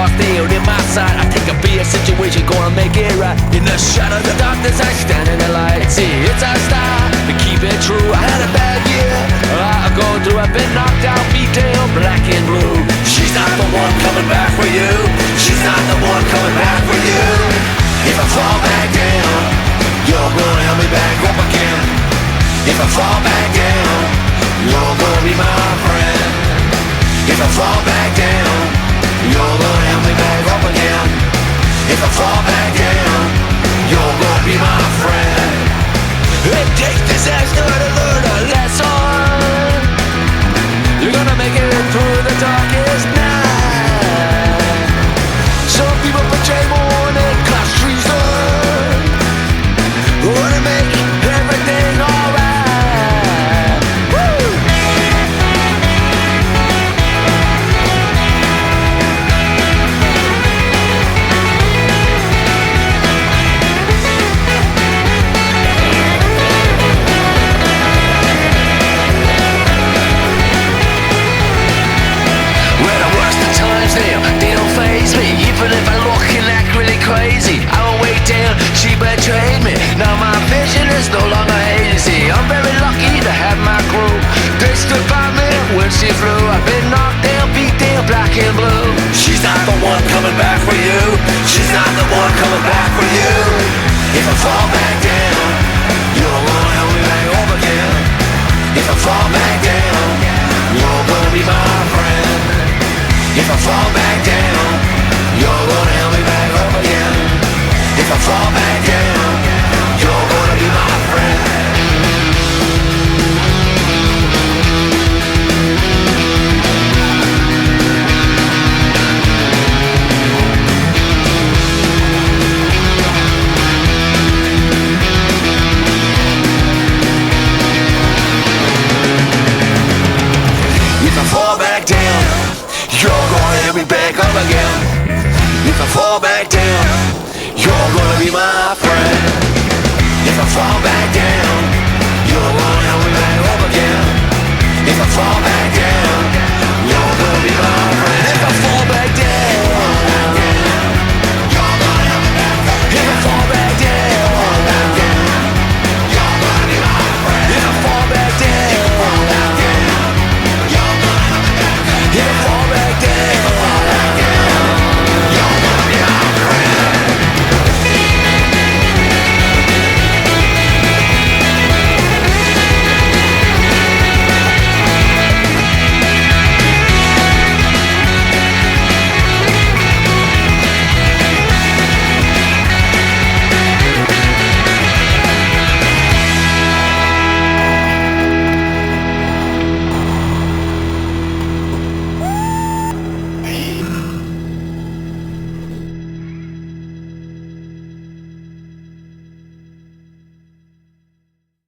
stars staying in my sight. I think I'll be a situation, gonna make it right. In the shadow of the darkness, I stand in the light. See, it's our style, we keep it true. I had a bad year, I go through. I've been knocked out, beat down, black and blue. She's not the one coming back for you. She's not the one coming back for you. If I fall back down, you're gonna help me back up again. If I fall back down, you're gonna be my friend. If I fall back down, you're gonna help me back up again. If I fall back down, you're gonna be my friend. It takes disaster to learn a lesson. You're gonna make it through the darkest night. Some people betray more than class treason. Wanna make everything alright. Woo! When the worst of times they don't faze me. Even if I look and act really crazy, I won't wait till she betrayed me. Now my vision is no longer hazy. I'm very lucky to have my crew. They stood by me when she flew. I've been knocked down, beat down, black and blue. She's not the one coming back for you. She's not the one coming back for you. If I fall back down, you're gonna help me back up again. If I fall back down, you're gonna be my friend. If I fall back down, you're gonna help me back up again. If I fall back down, you're gonna be my friend. If I fall back down, you're gonna help me back up again. If I fall back down, you're gonna be my friend. If I fall back down, you're